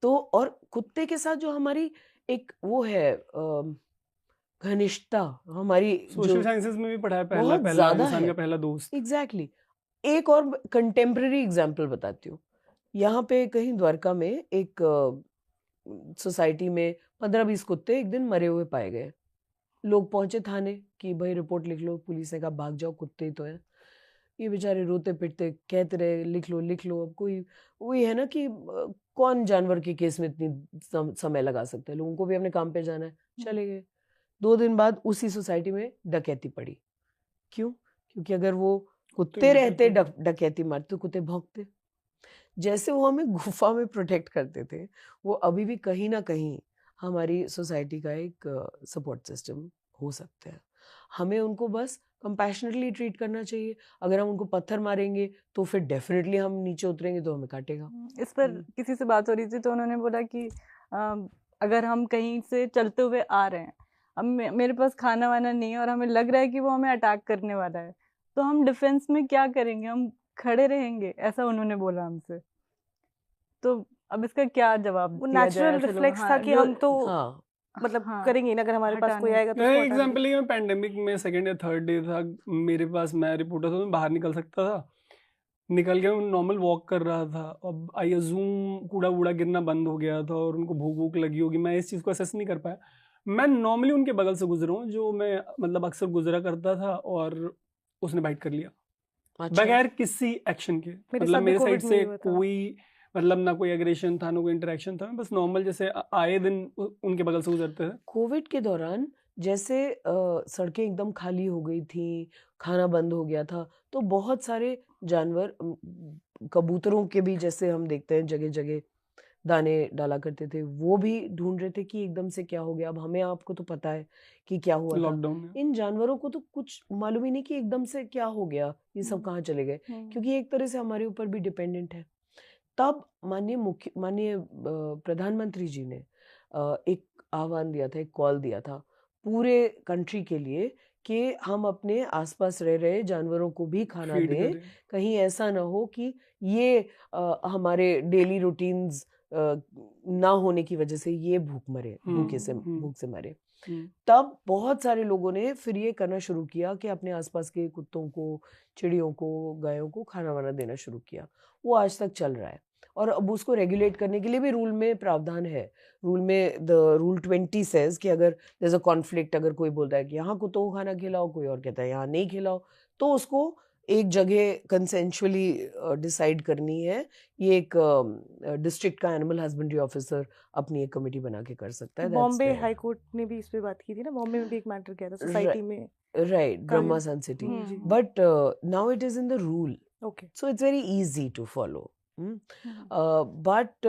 तो और कुत्ते के साथ जो हमारी एक वो है घनिष्ठता, हमारी सोशल जो साइंसेस में भी पढ़ा है, पहला बहुत पहला ज्यादा इंसान है। का पहला दोस्त। एग्जैक्टली एक और कंटेम्प्रेरी एग्जाम्पल बताती हूँ। यहाँ पे कहीं द्वारका में एक सोसाइटी में 15-20 कुत्ते एक दिन मरे हुए पाए गए। लोग पहुंचे थाने कि भाई रिपोर्ट लिख लो। पुलिस ने कहा भाग जाओ, कुत्ते ही तो हैं। ये बेचारे रोते पिटते कहते रहे लिख लो लिख लो। अब कोई वही है ना कि कौन जानवर के केस में इतनी समय लगा सकता है, लोगों को भी अपने काम पे जाना है। चले गए। 2 दिन बाद उसी सोसाइटी में डकैती पड़ी। क्यों? क्योंकि अगर वो कुत्ते रहते डकैती मारते तो कुत्ते भौंकते। जैसे वो हमें गुफा में प्रोटेक्ट करते थे, वो अभी भी कहीं ना कहीं हमारी सोसाइटी का एक सपोर्ट सिस्टम हो सकते हैं। हमें उनको बस कंपैशनेटली ट्रीट करना चाहिए। अगर हम उनको पत्थर मारेंगे तो फिर डेफिनेटली हम नीचे उतरेंगे तो हमें काटेगा। इस पर किसी से बात हो रही थी तो उन्होंने बोला कि अगर हम कहीं से चलते हुए आ रहे हैं, अब मेरे पास खाना वाना नहीं है और हमें लग रहा है कि वो हमें अटैक करने वाला है, तो हम डिफेंस में क्या करेंगे? हम खड़े रहेंगे, ऐसा उन्होंने बोला हमसे। तो अब इसका क्या जवाब वो दिया जाए? नेचुरल रिफ्लेक्स था कि हम तो मतलब करेंगे ना, अगर हमारे पास कोई आएगा तो उसको हटा एग्जाम्पल ये पैंडेमिक में सेकंड या थर्ड डे था मेरे पास, मैं रिपोर्टर था, मैं बाहर निकल सकता था, निकल गया, नॉर्मल वॉक कर रहा था। अब आई अजूम कूड़ा वूड़ा गिरना बंद हो गया था और उनको भूख भूख लगी होगी, मैं इस चीज़ को असेस नहीं कर पाया। मैं नॉर्मली उनके बगल से गुजरा हूँ, जो मैं मतलब अक्सर गुजरा करता था, और उसने बाइट कर लिया। अच्छा। बगैर किसी एक्शन के, मतलब मेरे साइड से कोई मतलब ना कोई एग्रेशन था ना कोई इंटरेक्शन था, बस नॉर्मल जैसे आए दिन उनके बगल से गुजरते थे। कोविड के दौरान जैसे सड़कें एकदम खाली हो गई थी, खाना बंद हो गया था, तो बहुत सारे जानवर कबूतरों के भी जैसे हम देखते हैं जगह जगह दाने डाला करते थे, वो भी ढूंढ रहे थे कि एकदम से क्या हो गया। अब हमें आपको तो पता है कि क्या हुआ था। लॉकडाउन में इन जानवरों को तो कुछ मालूम ही नहीं कि एकदम से क्या हो गया, ये सब कहाँ चले गए, क्योंकि एक तरह से हमारे ऊपर भी डिपेंडेंट है। तब माननीय प्रधानमंत्री जी ने एक आह्वान दिया था, एक कॉल दिया था पूरे कंट्री के लिए कि हम अपने आसपास रह रहे जानवरों को भी खाना दें। कहीं ऐसा ना हो कि ये हमारे डेली रूटीन्स ना होने की वजह से ये भूख से मरे। तब बहुत सारे लोगों ने फिर ये करना शुरू किया कि अपने आसपास के कुत्तों को, चिड़ियों को, गायों को खाना वाना देना शुरू किया। वो आज तक चल रहा है और अब उसको रेगुलेट करने के लिए भी रूल में प्रावधान है। रूल में रूल 20 सेज कि अगर देयर इज अ कॉन्फ्लिक्ट, अगर कोई बोलता है कि यहाँ कुत्तों को खाना खिलाओ, कोई और कहता है यहाँ नहीं खिलाओ, तो उसको एक जगह कंसेंशुअली डिसाइड करनी है। ये एक डिस्ट्रिक्ट का एनिमल हस्बेंड्री ऑफिसर अपनी एक कमेटी बना के कर सकता है। बॉम्बे हाई कोर्ट ने भी इस पे बात की थी ना, बॉम्बे में भी एक मैटर किया था सोसाइटी में, right, Brahma sun city, but now it is in the rule, so it's very easy to follow. But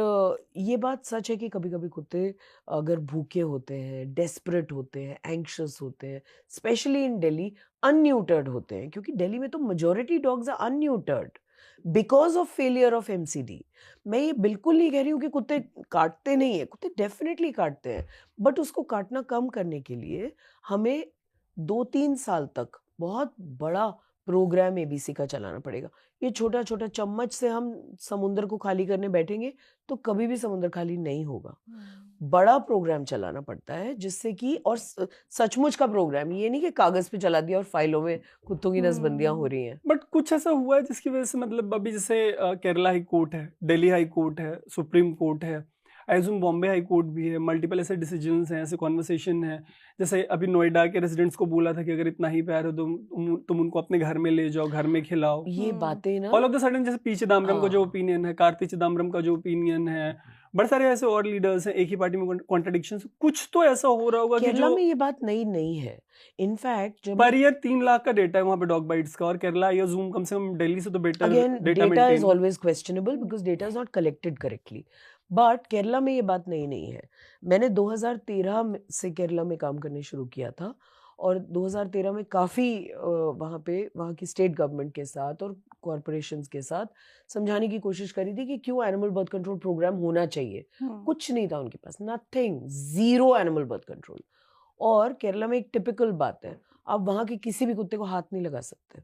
ये बात सच है कि कभी कभी कुत्ते अगर भूखे होते हैं, डेस्परेट होते हैं, एंग्शियस होते हैं, स्पेशली इन दिल्ली अनन्यूटर्ड होते हैं, क्योंकि दिल्ली में तो majority dogs are unneutered because of failure of MCD. मैं ये बिल्कुल नहीं कह रही हूँ कि कुत्ते काटते नहीं है, कुत्ते डेफिनेटली काटते हैं, बट उसको काटना कम करने के लिए हमें 2-3 साल तक बहुत बड़ा प्रोग्राम एबीसी का चलाना पड़ेगा। ये छोटा छोटा चम्मच से हम समुद्र को खाली करने बैठेंगे तो कभी भी समुद्र खाली नहीं होगा। बड़ा प्रोग्राम चलाना पड़ता है जिससे कि, और सचमुच का प्रोग्राम, ये नहीं कि कागज पे चला दिया और फाइलों में कुत्तों की नसबंदियां हो रही हैं। बट कुछ ऐसा हुआ है जिसकी वजह से, मतलब अभी जैसे केरला हाई कोर्ट है, दिल्ली हाई कोर्ट है, सुप्रीम कोर्ट है, एजुम बॉम्बे हाई कोर्ट भी है, मल्टीपल ऐसे डिसीजंस हैं, ऐसे कॉन्वर्सेशन है। जैसे अभी नोएडा के रेजिडेंट्स को बोला था कि अगर इतना ही प्यार है तो तुम उनको अपने घर में ले जाओ, घर में खिलाओ। ये बातें ना ऑल ऑफ द सडन, जैसे पी चिदम्बरम का जो ओपिनियन है, कार्ति चिदम्बरम का जो ओपिनियन है, बड़े सारे ऐसे और लीडर्स हैं, एक ही पार्टी में कॉन्ट्रडिक्शन, कुछ तो ऐसा हो रहा होगा कि केरला में ये बात नहीं है। इनफैक्ट पर ईयर 3 लाख का डेटा है वहाँ पे डॉग बाइट्स का, और केरला या जूम कम से कम दिल्ली से तो better data is always questionable because data is not collected correctly. But Kerala में ये बात नहीं है। मैंने 2013 से केरला में काम करने शुरू किया था और 2013 में काफ़ी वहाँ की स्टेट गवर्नमेंट के साथ और कॉरपोरेशंस के साथ समझाने की कोशिश करी थी कि क्यों एनिमल बर्थ कंट्रोल प्रोग्राम होना चाहिए। कुछ नहीं था उनके पास, nothing, zero animal birth control. और केरला में एक टिपिकल बात है, आप वहाँ के किसी भी कुत्ते को हाथ नहीं लगा सकते।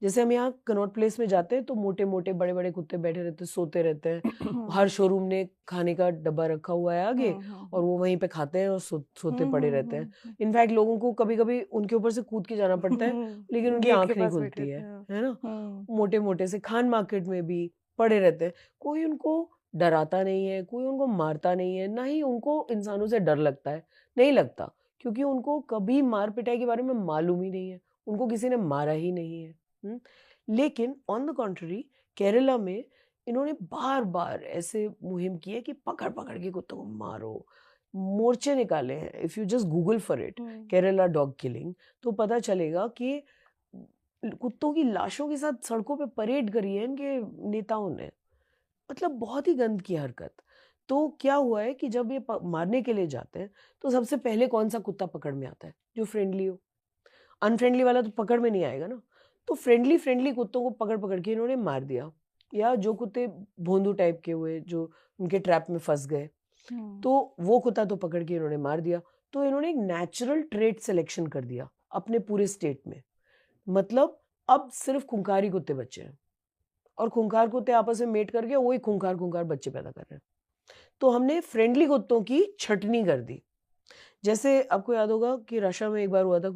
जैसे हम यहाँ कनॉट प्लेस में जाते हैं तो मोटे मोटे बड़े बड़े कुत्ते बैठे रहते हैं, सोते रहते हैं, हर शोरूम ने खाने का डब्बा रखा हुआ है आगे और वो वहीं पे खाते हैं और सोते पड़े रहते हैं। इनफैक्ट लोगों को कभी कभी उनके ऊपर से कूद के जाना पड़ता है, लेकिन उनकी आंख नहीं खुलती है ना। मोटे मोटे से खान मार्केट में भी पड़े रहते हैं, कोई उनको डराता नहीं है, कोई उनको मारता नहीं है, ना ही उनको इंसानों से डर लगता है, नहीं लगता, क्योंकि उनको कभी मार पिटाई के बारे में मालूम ही नहीं है, उनको किसी ने मारा ही नहीं है। लेकिन ऑन द कॉन्ट्ररी केरला में इन्होंने बार बार ऐसे मुहिम की है कि पकड़ पकड़ के कुत्तों को मारो, मोर्चे निकाले हैं। If you just Google for it Kerala dog killing, तो पता चलेगा कि कुत्तों की लाशों के साथ सड़कों पे परेड करी है इनके नेताओं ने। मतलब बहुत ही गंद की हरकत। तो क्या हुआ है कि जब ये मारने के लिए जाते हैं तो सबसे पहले कौन सा कुत्ता पकड़ में आता है? जो फ्रेंडली हो। अनफ्रेंडली वाला तो पकड़ में नहीं आएगा ना। तो फ्रेंडली कुत्तों को पकड़ पकड़ के इन्होंने मार दिया, या जो कुत्ते भोंदू टाइप के हुए जो उनके ट्रैप में फंस गए, तो वो कुत्ता तो पकड़ के इन्होंने मार दिया। तो इन्होंने एक नेचुरल ट्रेट सिलेक्शन कर दिया अपने पूरे स्टेट में। मतलब अब सिर्फ खूंखारी कुत्ते बचे हैं और खूंखार कुत्ते आपस में मेट करके वही खूंखार बच्चे पैदा कर रहे हैं। तो हमने फ्रेंडली कुत्तों की छटनी कर दी। जैसे आपको याद होगा कि रशिया में एक बार हुआ था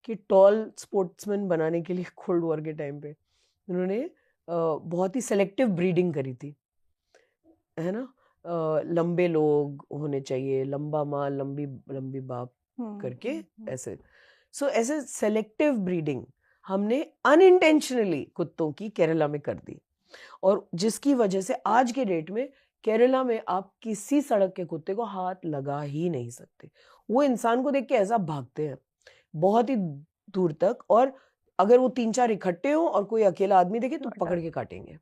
कि टॉल स्पोर्ट्समैन बनाने के लिए कोल्ड वॉर के टाइम पे उन्होंने बहुत ही सेलेक्टिव ब्रीडिंग करी थी, है ना। लंबे लोग होने चाहिए, लंबा माँ लंबी लंबी बाप करके ऐसे। सो ऐसे सेलेक्टिव ब्रीडिंग हमने अनइंटेंशनली कुत्तों की केरला में कर दी, और जिसकी वजह से आज के डेट में केरला में आप किसी सड़क के कुत्ते को हाथ लगा ही नहीं सकते। वो इंसान को देख के ऐसा भागते हैं बहुत ही दूर तक, और अगर वो 3-4 इकट्ठे हो और कोई अकेला आदमी देखे तो पकड़ के काटेंगे,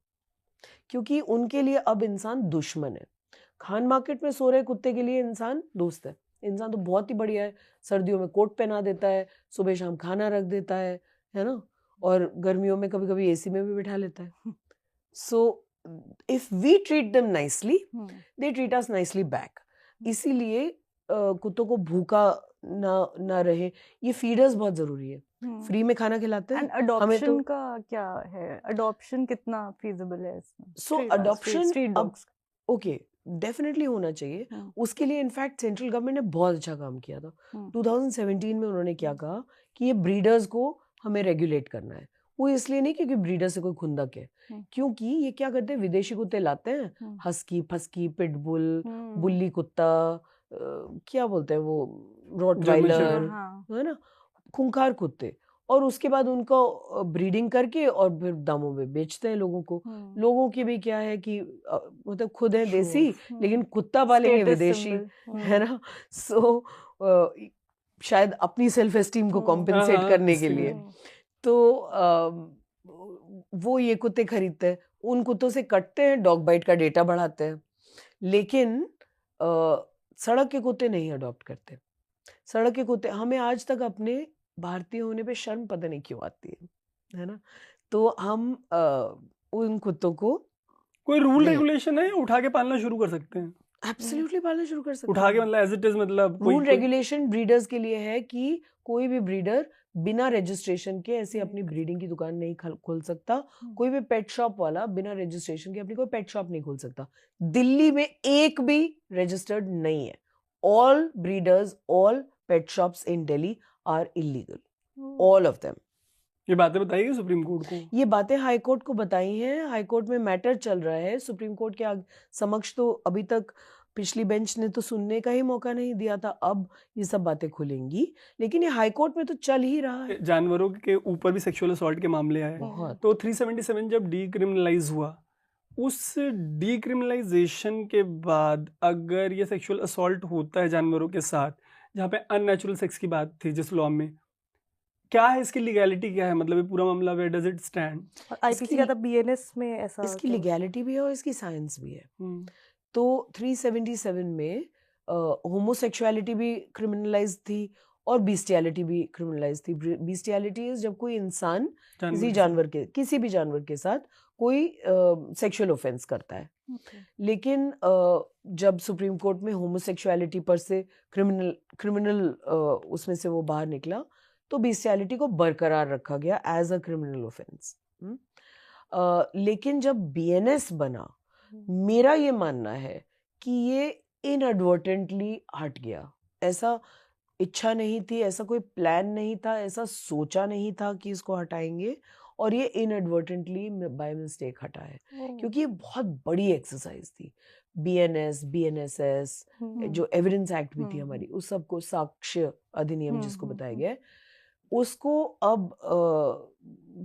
क्योंकि उनके लिए अब इंसान दुश्मन है। खान मार्केट में सो रहे कुत्ते के लिए इंसान दोस्त है। इंसान तो बहुत ही बढ़िया है, सर्दियों में कोट पहना देता है, सुबह शाम खाना रख देता है ना, और गर्मियों में कभी कभी एसी में भी बिठा लेता है। So if we treat them nicely, they treat us nicely back. इसीलिए कुत्तों को भूखा ना रहे, ये फीडर्स बहुत जरूरी है। फ्री में खाना खिलाते हैं। अडॉप्शन का क्या है? अडॉप्शन कितना फीजिबल है इसमें? सो अडॉप्शन अब ओके डेफिनेटली होना चाहिए। उसके लिए इनफैक्ट सेंट्रल गवर्नमेंट ने बहुत अच्छा काम किया था। 2017 में उन्होंने क्या कहा कि ये ब्रीडर्स को हमें रेगुलेट करना है। वो इसलिए नहीं क्योंकि ब्रीडर से कोई खुंदक है, क्योंकि ये क्या करते हैं, विदेशी कुत्ते लाते हैं, हस्की फस्की पिटबुल, बुल्ली कुत्ता, क्या बोलते हैं वो, रॉटवाइलर, है ना, खूंखार कुत्ते, और उसके बाद उनको ब्रीडिंग करके और फिर दामों में बेचते हैं लोगों को। लोगों की भी क्या है कि मतलब खुद है देसी लेकिन कुत्ता पालेंगे विदेशी, है ना। सो शायद अपनी सेल्फ एस्टीम को कॉम्पेंसेट करने के लिए तो वो ये कुत्ते खरीदते हैं, उन कुत्तों से कटते हैं, डॉग बाइट का डेटा बढ़ाते हैं, लेकिन सड़क के कुत्ते नहीं अडॉप्ट करते। सड़क के कुत्ते, हमें आज तक अपने भारतीय होने पे शर्म पता नहीं क्यों आती है ना। तो हम उन कुत्तों को, कोई रूल रेगुलेशन है, उठा के पालना शुरू कर सकते हैं? एब्सोल्युटली पालना शुरू कर सकते हैं। उठा के मतलब एज इट इज, मतलब रूल रेगुलेशन ब्रीडर्स के लिए है कि कोई भी ब्रीडर बिना रजिस्ट्रेशन के ऐसे अपनी ब्रीडिंग की दुकान नहीं खोल सकता। कोई भी पेट शॉप वाला बिना रजिस्ट्रेशन के अपनी कोई पेट शॉप नहीं खोल सकता। दिल्ली में एक भी रजिस्टर्ड नहीं है। All breeders, all pet shops in Delhi are illegal, all of them. ये बातें बताइए सुप्रीम कोर्ट को? ये बातें हाई कोर्ट को बताई हैं। हाई कोर्ट में मैटर चल रहा है। सुप्रीम कोर्ट के समक्ष तो अभी तक पिछली बेंच ने तो सुनने का ही मौका नहीं दिया था। अब ये सब बातें खुलेंगी, लेकिन ये हाई कोर्ट में तो चल ही रहा है। जानवरों के ऊपर भी सेक्सुअल असॉल्ट के मामले आए, तो 377 जब डीक्रिमिनलाइज हुआ, उस डीक्रिमिनलाइजेशन के बाद अगर ये सेक्सुअल असॉल्ट होता है जानवरों के साथ, जहाँ पे अननेचुरल सेक्स की बात थी जिस लॉ में, क्या है इसकी लीगैलिटी, क्या है मतलब ये पूरा मामला, where does it stand? IPC का था, बीएनएस में ऐसा इसकी लीगैलिटी भी है और इसकी साइंस भी है। तो 377 में होमोसेक्सुअलिटी भी क्रिमिनलाइज थी और बीस्टियलिटी भी क्रिमिनलाइज थी। बीस्टियलिटी इज जब कोई इंसान किसी भी जानवर के साथ कोई सेक्सुअल ऑफेंस करता है। लेकिन जब सुप्रीम कोर्ट में होमोसेक्सुअलिटी पर से क्रिमिनल उसमें से वो बाहर निकला, तो बेस्टियलिटी को बरकरार रखा गया एज अ क्रिमिनल ऑफेंस। लेकिन जब बीएनएस बना, मेरा ये मानना है कि ये इनएडवर्टेंटली हट गया। ऐसा इच्छा नहीं थी, ऐसा कोई प्लान नहीं था, ऐसा सोचा नहीं था कि इसको हटाएंगे, और ये इनएडवर्टेंटली बाय मिस्टेक हटा है, क्योंकि ये बहुत बड़ी एक्सरसाइज थी। बीएनएस, बीएनएसएस, जो एविडेंस एक्ट भी थी हमारी, उस सबको, साक्ष्य अधिनियम जिसको बताया गया है, उसको अब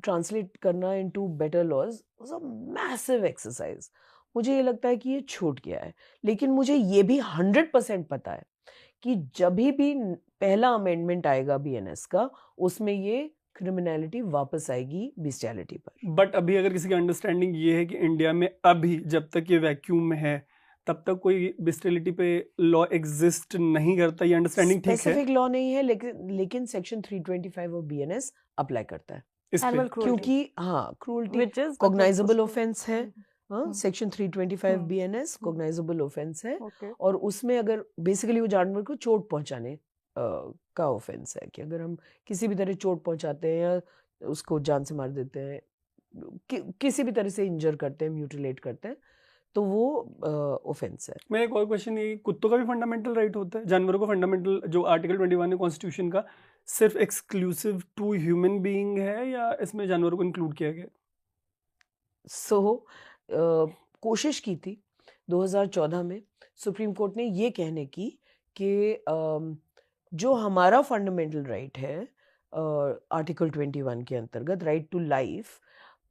ट्रांसलेट करना into better laws was a massive exercise. मुझे ये लगता है कि ये छूट गया है, लेकिन मुझे ये भी 100% पता है कि जब भी पहला अमेंडमेंट आएगा बीएनएस का, उसमें ये क्रिमिनलिटी वापस आएगी बेस्टियलिटी पर। बट अभी अगर किसी की अंडरस्टैंडिंग ये है कि इंडिया में अभी जब तक ये वैक्यूम में है तब तक कोई बेस्टियलिटी पे लॉ एग्जिस्ट नहीं करता, ये अंडरस्टैंडिंग ठीक है? स्पेसिफिक लॉ नहीं है, लेकिन सेक्शन 325 ऑफ बीएनएस अप्लाई करता है इस पे? Animal cruelty. क्योंकि हाँ, क्रूअल्टी Which is कॉग्नाइजेबल उसको- ऑफेंस है। हाँ, सेक्शन 325 बीएनएस कॉग्नाइजेबल ऑफेंस है, Okay. और उसमें अगर बेसिकली वो जानवर को चोट पहुंचाने का ऑफेंस है, कि अगर हम किसी भी तरह चोट पहुंचाते हैं या उसको जान से मार देते हैं, किसी भी तरह से इंजर करते हैं, म्यूटिलेट करते हैं, तो वो ऑफेंस है। मेरा एक और क्वेश्चन ये, कुत्तों का भी फंडामेंटल राइट होता है? जानवरों को फंडामेंटल जो आर्टिकल 21 है कॉन्स्टिट्यूशन का, सिर्फ एक्सक्लूसिव टू ह्यूमन बीइंग है या इसमें जानवरों को इंक्लूड किया गया? कोशिश की थी 2014 में सुप्रीम कोर्ट ने ये कहने की कि जो हमारा फंडामेंटल राइट है आर्टिकल 21 के अंतर्गत, राइट टू लाइफ,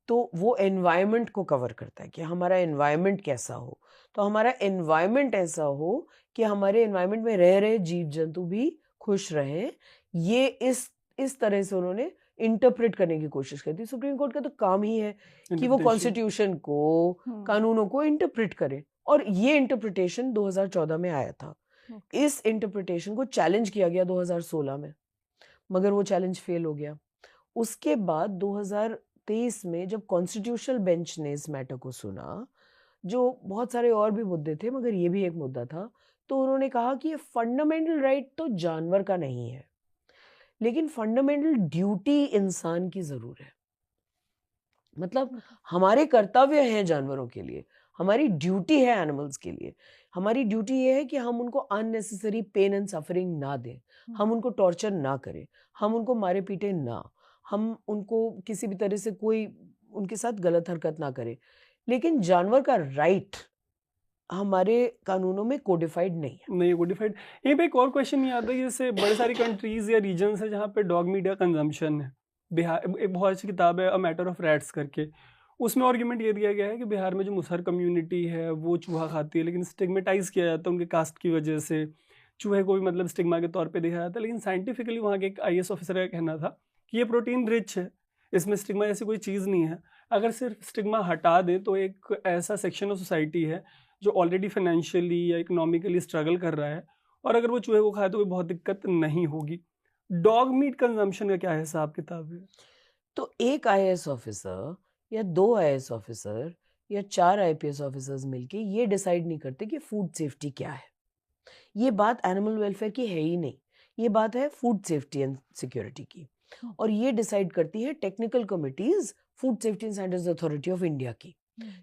तो वो एनवायरनमेंट को कवर करता है कि हमारा एनवायरनमेंट कैसा हो। तो हमारा एनवायरनमेंट ऐसा हो कि हमारे एनवायरनमेंट में रह रहे जीव जंतु भी खुश रहें। ये इस तरह से उन्होंने इंटरप्रेट करने की कोशिश की थी। सुप्रीम कोर्ट का तो काम ही है कि वो Interpretation. कॉन्स्टिट्यूशन को, कानूनों को इंटरप्रेट करे, और ये इंटरप्रिटेशन 2014 में आया था। इस इंटरप्रिटेशन को चैलेंज किया गया 2016 में, मगर वो चैलेंज फेल हो गया। उसके बाद 2023 में जब कॉन्स्टिट्यूशनल बेंच ने इस मैटर को सुना, जो बहुत सारे और भी मुद्दे थे मगर ये भी एक मुद्दा था, तो उन्होंने कहा कि ये फंडामेंटल राइट तो जानवर का नहीं है, लेकिन फंडामेंटल ड्यूटी इंसान की जरूर है। मतलब हमारे कर्तव्य हैं जानवरों के लिए, हमारी ड्यूटी है एनिमल्स के लिए। हमारी ड्यूटी ये है कि हम उनको अननेसेसरी पेन एंड सफरिंग ना दें, हम उनको टॉर्चर ना करें, हम उनको मारे पीटे ना, हम उनको किसी भी तरह से कोई उनके साथ गलत हरकत ना करें। लेकिन जानवर का राइट हमारे कानूनों में कोडिफाइड नहीं है। नहीं कोडिफाइड। यहीं पे एक और क्वेश्चन ये आता है, जैसे बड़े सारी कंट्रीज या रीजन्स है जहाँ पे डॉग मीट का कंजम्पशन है। बिहार एक बहुत अच्छी किताब है अ मैटर ऑफ रैट्स करके, उसमें आर्ग्यूमेंट ये दिया गया है कि बिहार में जो मुसहर कम्युनिटी है वो चूहा खाती है, लेकिन स्टिग्मेटाइज किया जाता है उनके कास्ट की वजह से, चूहे को भी मतलब स्टिग्मा के तौर पे देखा जाता है। लेकिन साइंटिफिकली वहाँ के एक IAS ऑफिसर का कहना था कि ये प्रोटीन रिच है, इसमें स्टिग्मा जैसी कोई चीज़ नहीं है। अगर सिर्फ स्टिग्मा हटा दें तो एक ऐसा सेक्शन ऑफ सोसाइटी है जो ऑलरेडी फाइनेंशियली या इकोनॉमिकली स्ट्रगल कर रहा है, और अगर वो चूहे को खाए तो कोई बहुत दिक्कत नहीं होगी। डॉग मीट कंजम्पशन का क्या हिसाब किताब है? तो एक IAS ऑफिसर या 2 IAS ऑफिसर या 4 IPS ऑफिसर्स मिलके ये डिसाइड नहीं करते कि फूड सेफ्टी क्या है। ये बात एनिमल वेलफेयर की है ही नहीं, ये बात है फूड सेफ्टी एंड सिक्योरिटी की, और ये डिसाइड करती है technical committees food safety and standards authority of India की,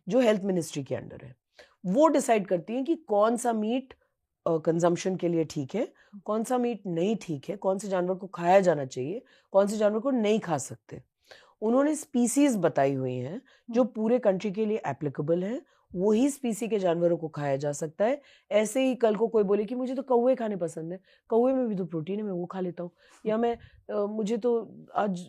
जो हेल्थ मिनिस्ट्री के अंडर है। वो डिसाइड करती है कि कौन सा मीट कंजम्पशन के लिए ठीक है, कौन सा मीट नहीं ठीक है, कौन से जानवर को खाया जाना चाहिए, कौन से जानवर को नहीं खा सकते। उन्होंने स्पीसीज बताई हुई हैं जो पूरे कंट्री के लिए एप्लीकेबल हैं, वही स्पीसी के जानवरों को खाया जा सकता है। ऐसे ही कल को कोई बोले कि मुझे तो कौवे खाने पसंद है, कौवे में भी तो प्रोटीन है, मैं वो खा लेता हूँ, या मुझे तो आज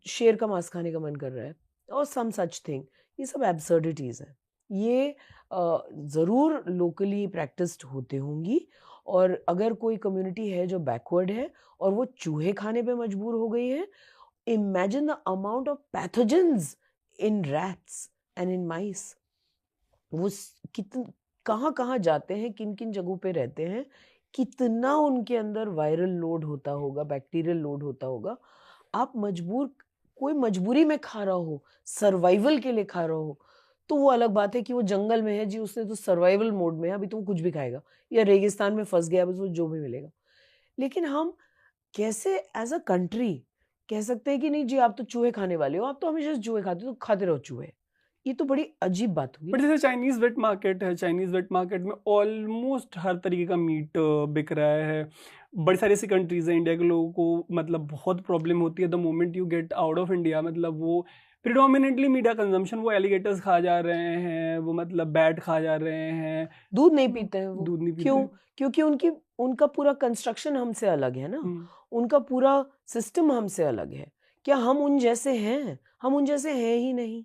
शेर का मांस खाने का मन कर रहा है, और सम सच थिंग। ये सब एब्सर्डिटीज हैं। ये ज़रूर लोकली प्रैक्टिस्ड होते होंगी, और अगर कोई कम्युनिटी है जो बैकवर्ड है और वो चूहे खाने पे मजबूर हो गई है, imagine the amount of pathogens in rats and in mice. वो कहाँ जाते हैं, किन किन जगहों पे रहते हैं, कितना उनके अंदर वायरल लोड होता होगा, बैक्टीरियल लोड होता होगा। आप कोई मजबूरी में खा रहा हो, सर्वाइवल के लिए खा रहा हो, तो वो अलग बात है कि वो जंगल में है जी, उसने तो सर्वाइवल मोड में है, अभी तो वो कुछ भी खाएगा, या रेगिस्तान में फंस गया, बस वो जो भी मिलेगा। लेकिन हम कैसे एज अ कंट्री कह सकते हैं कि नहीं जी आप तो चूहे खाने वाले हो, आप तो हमेशा चूहे खाते हो, तो खाते रहो चूहे। ये तो बड़ी अजीब बात होगी। बट जैसे चाइनीज वेट मार्केट है, चाइनीज वेट मार्केट में ऑलमोस्ट हर तरीके का मीट बिक रहा है। बड़ी सारी ऐसी कंट्रीज हैं, इंडिया के लोगों को मतलब बहुत प्रॉब्लम होती है the moment you get out of India. मतलब वो प्रिडोमिनेटली मीडिया कंजम्पशन, वो एलिगेटर्स खा जा रहे हैं, वो मतलब बैट खा जा रहे हैं, दूध नहीं पीते हैं वो। दूध नहीं पीते। क्यों? क्योंकि उनका पूरा कंस्ट्रक्शन हमसे अलग है ना, उनका पूरा सिस्टम हमसे अलग है। क्या हम उन जैसे हैं? हम उन जैसे हैं ही नहीं।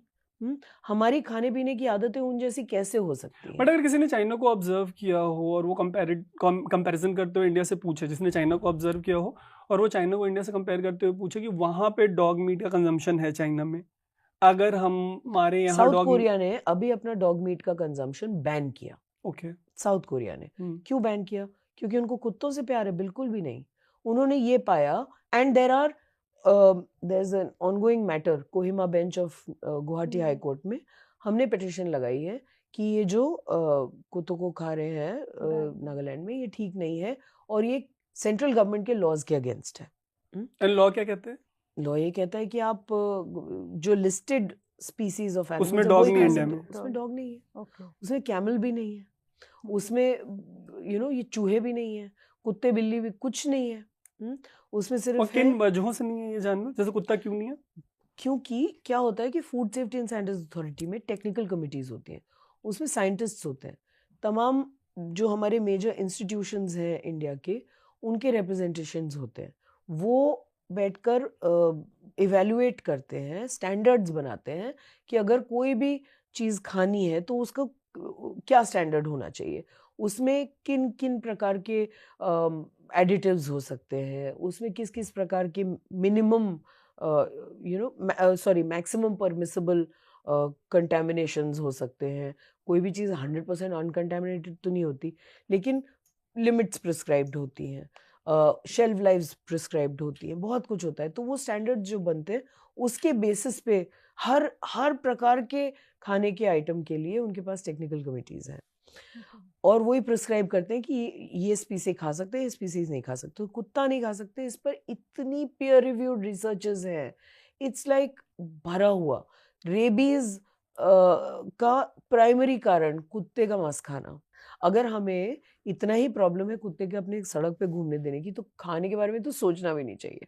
हमारी खाने पीने की आदतें उन जैसी कैसे हो सकती हैं? बट अगर किसी ने चाइना को ऑब्जर्व किया हो और वो कंपैरिजन करते हुए इंडिया से पूछे, जिसने चाइना को ऑब्जर्व किया हो और वो चाइना को इंडिया से कंपेयर करते हुए पूछे कि वहाँ पे डॉग मीट का कंजम्पशन है चाइना में, अगर हमारे यहाँ साउथ कोरिया ने अभी अपना डॉग मीट का कंजम्पशन बैन किया। ओके, साउथ कोरिया ने क्यों बैन किया? क्योंकि उनको कुत्तों से प्यार है? बिल्कुल भी नहीं। उन्होंने ये पाया, and there is an ongoing matter, Kohima bench of Guwahati high court में हमने पिटिशन लगाई है कि ये जो कुत्तों को खा रहे हैं नागालैंड में, ये ठीक नहीं है और ये सेंट्रल गवर्नमेंट के लॉज के अगेंस्ट है। लॉ क्या कहते हैं? लॉ ये कहता है कि आप जो लिस्टेड स्पीसीज ऑफ एनिमल्स, उसमें डॉग नहीं है इंडिया में। उसमें डॉग नहीं है, उसमें कैमल भी नहीं है, उसमें ये चूहे भी नहीं है, कुत्ते बिल्ली भी कुछ नहीं है। उसमें सिर्फ और किन वजहों से नहीं है ये जानना, जैसे कुत्ता क्यों नहीं है? क्योंकि क्या होता है कि food safety and standards authority में टेक्निकल कमिटीज होती हैं, उसमें साइंटिस्ट्स होते हैं, तमाम जो हमारे मेजर इंस्टीट्यूशंस हैं इंडिया के, उनके रिप्रेजेंटेशंस होते हैं, वो बैठकर इवेल्युएट करते हैं, स्टैंडर्ड्स बनाते हैं कि अगर कोई भी चीज़ खानी है तो उसका क्या स्टैंडर्ड होना चाहिए, उसमें किन किन प्रकार के एडिटिव्स हो सकते हैं, उसमें किस किस प्रकार के मिनिमम मैक्सिमम परमिसिबल कंटेमिनेशंस हो सकते हैं। कोई भी चीज़ 100% अनकंटेमिनेटेड तो नहीं होती, लेकिन लिमिट्स प्रिस्क्राइब्ड होती हैं, शेल्फ लाइव्स प्रिस्क्राइब्ड होती हैं, बहुत कुछ होता है। तो वो स्टैंडर्ड जो बनते हैं उसके बेसिस पे हर प्रकार के खाने के आइटम के लिए उनके पास टेक्निकल कमिटीज़ हैं और वही प्रिस्क्राइब करते हैं कि ये स्पीसीज खा सकते हैं, ये स्पीसीज नहीं खा सकते, कुत्ता नहीं खा सकते। इस पर इतनी पीयर रिव्यूड रिसर्चेस हैं, इट्स लाइक भरा हुआ। रेबीज का प्राइमरी कारण कुत्ते का मांस खाना। अगर हमें इतना ही प्रॉब्लम है कुत्ते के अपने सड़क पे घूमने देने की, तो खाने के बारे में तो सोचना भी नहीं चाहिए।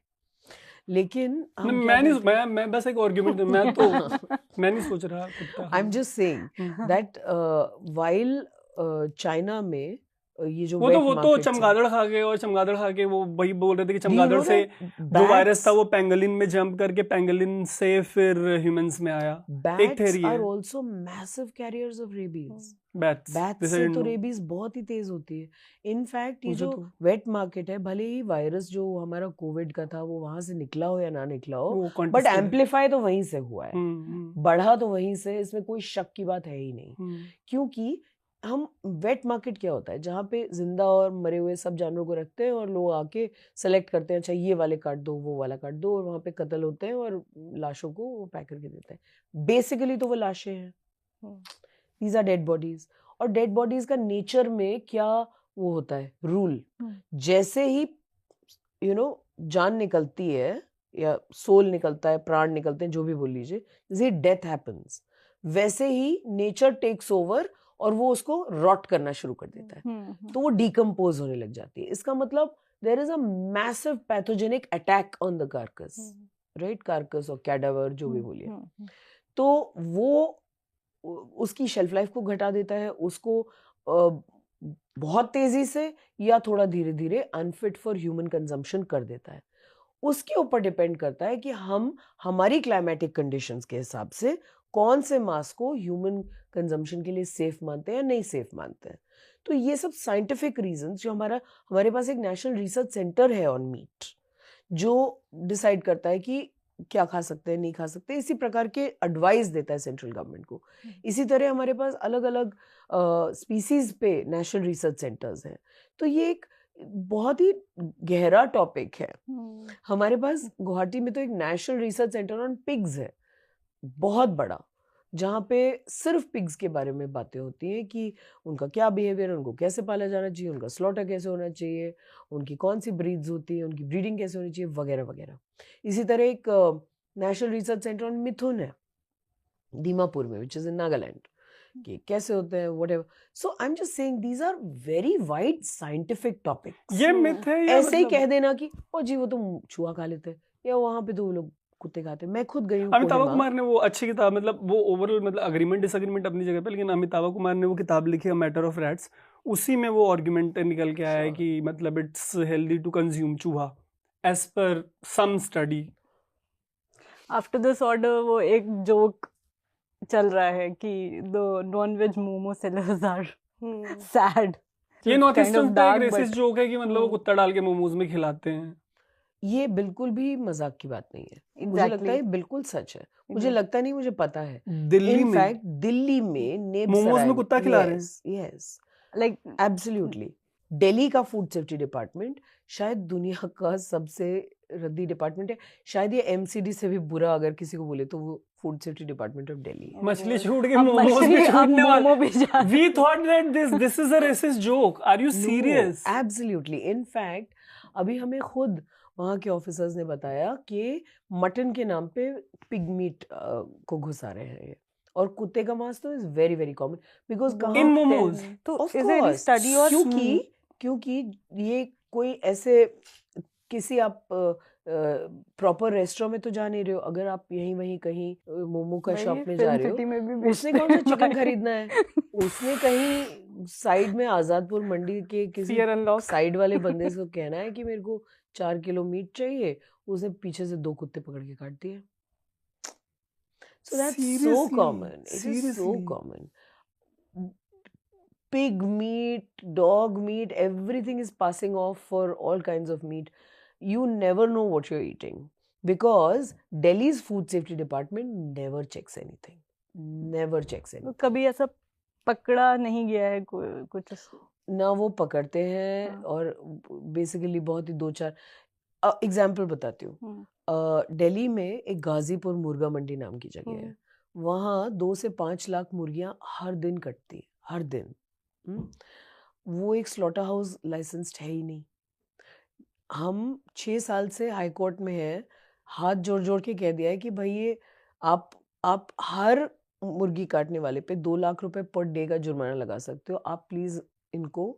लेकिन मैं बस एक आर्गुमेंट मैं नहीं सोच रहा कुत्ता। आई am just saying that while China में ये जो वो तो चमगादड़ खा के, और चमगादड़ खा के वो वही बोल रहे थे कि चमगादड़ से जो वायरस था वो पेंगोलिन में जंप करके पेंगोलिन से फिर ह्यूमंस में आया। एक थ्योरी है। Are also massive carriers of rabies. Bats से तो रेबीज बहुत ही तेज होती है। इनफैक्ट ये जो वेट मार्केट है, भले ही वायरस जो हमारा कोविड का था वो वहां से निकला हो या ना निकला हो, बट एम्पलीफाई तो वहीं से हुआ है, बढ़ा तो वहीं से, इसमें कोई शक की बात है ही नहीं। क्योंकि हम वेट मार्केट क्या होता है, जहाँ पे जिंदा और मरे हुए सब जानवरों को रखते हैं और लोग आके सेलेक्ट करते हैं, अच्छा ये वाले काट दो, वो वाला काट दो, और वहाँ पे कत्ल होते हैं और लाशों को वो पैक करके देते हैं। बेसिकली तो वो लाशें हैं, दीज आर डेड बॉडीज। और डेड बॉडीज का नेचर में क्या वो होता है रूल, जैसे ही जान निकलती है या सोल निकलता है, प्राण निकलते हैं, जो भी बोल लीजिए, जैसे डेथ हैपन्स, वैसे ही नेचर टेक्स ओवर और वो उसको रॉट करना शुरू कर देता है, तो वो डिकम्पोज होने लग जाती है। इसका मतलब there is a massive pathogenic attack on the carcass, right, carcass और कैडावर जो भी बोलिए, तो वो उसकी शेल्फ लाइफ को घटा देता है, उसको बहुत तेजी से या थोड़ा धीरे धीरे अनफिट फॉर ह्यूमन कंजम्पशन कर देता है। उसके ऊपर डिपेंड करता है कि हम हमारी क्लाइमेटिक कंडीशंस के हिसाब से कौन से मांस को ह्यूमन कंजम्पशन के लिए सेफ मानते हैं या नहीं सेफ मानते हैं। तो ये सब साइंटिफिक रीजंस, जो हमारे पास एक नेशनल रिसर्च सेंटर है ऑन मीट, जो डिसाइड करता है कि क्या खा सकते हैं, नहीं खा सकते, इसी प्रकार के एडवाइस देता है सेंट्रल गवर्नमेंट को। इसी तरह हमारे पास अलग अलग स्पीसीज पे नेशनल रिसर्च सेंटर्स हैं। तो ये एक बहुत ही गहरा टॉपिक है। हमारे पास गुवाहाटी में तो एक national research centre on pigs है, बहुत बड़ा, जहाँ पे सिर्फ पिग्स के बारे में बातें होती हैं कि उनका क्या बिहेवियर है, उनको कैसे पाला जाना चाहिए, उनका स्लॉटर कैसे होना चाहिए, उनकी कौन सी ब्रीड्स होती है, उनकी ब्रीडिंग कैसे होनी चाहिए, वगैरह वगैरह। इसी तरह एक नेशनल रिसर्च सेंटर ऑन मिथुन है दीमापुर में, विच इज इन नागालैंड, कि कैसे होते हैं, whatever. So I am just saying these are very wide scientific topics. ये मिथ है या ऐसे ही मतलब कह देना कि ओ जी वो तो चूहा खा लेते हैं, या वहां पे तो वो लोग कुत्ते खाते हैं। मैं खुद गई हूँ अमिताभ कोहिमा। कुमार ने वो अच्छी किताब, मतलब वो ओवरऑल मतलब अग्रीमेंट डिसएग्रीमेंट अपनी जगह पे, लेकिन अमिताभ कुमार ने वो किताब लिखी है मैटर ऑफ रैट्स, उसी में वो आर्गुमेंट निकल के आया है Sure. कि मतलब इट्स हेल्दी टू कंज्यूम चूहा as per some study. After this order वो एक जोक चल रहा है कि the non veg momo sellers are sad. ये नॉर्थ ईस्टर्न पे एक रेसिस्ट जोक है कि मतलब वो कुत्ता डाल के मोमोज में खिलाते हैं। ये बिल्कुल भी मजाक की बात नहीं है। मुझे लगता है ये बिल्कुल सच है। मुझे लगता नहीं, मुझे पता है। दिल्ली In में fact, दिल्ली में मोमोज में कुत्ता खिला रहे हैं। Yes, like absolutely. दिल्ली का फूड सेफ्टी डिपार्टमेंट शायद दुनिया का सबसे रद्दी डिपार्टमेंट है। शायद ये एमसीडी से भी बुरा अगर किसी को बोले तो वो food safety department of Delhi है। मछली छूट के मोमोज भी छूटने वाले। We thought that this is a racist joke. Are you serious? Absolutely. In fact अभी हमें खुद वहाँ के ऑफिसर्स ने बताया कि मटन के नाम पे पिग मीट को घुसा रहे हैं ये। और कुत्ते का मांस तो is very very common because In momos. तो of is there any course, study or क्योंकि ये कोई ऐसे किसी आप प्रॉपर रेस्टोरेंट में तो जा नहीं रहे हो। अगर आप यहीं वहीं कहीं मोमो का शॉप में जा रहे हो, उसने कौन सा चिकन खरीदना है? उसने कहीं साइड में आजादपुर मंडी के किसी Fear unlock. साइड वाले बंदे से कहना है कि मेरे को 4 किलो मीट चाहिए, उसने पीछे से 2 कुत्ते पकड़ के काट दिए। So that's so Seriously? common. It is so Seriously? common. Pig meat, dog meat, everything is passing off for all kinds of meat. You never know what you're eating because Delhi's food safety department never checks anything. Never checks anything. कभी ऐसा पकड़ा नहीं गया है कुछ ना वो पकड़ते हैं। हाँ। और बेसिकली बहुत ही 2-4 एग्जाम्पल बताती हूँ। दिल्ली में एक गाजीपुर मुर्गा मंडी नाम की जगह है। वहाँ 2 से 5 लाख मुर्गियाँ हर दिन कटती है, हर दिन। वो एक स्लॉटर हाउस लाइसेंस्ड है ही नहीं। हम 6 साल से हाई कोर्ट में हैं, हाथ जोड़ जोड़ के कह दिया है कि भाई ये आप हर मुर्गी काटने वाले पे 2 लाख रुपए पर डे का जुर्माना लगा सकते हो, आप प्लीज इनको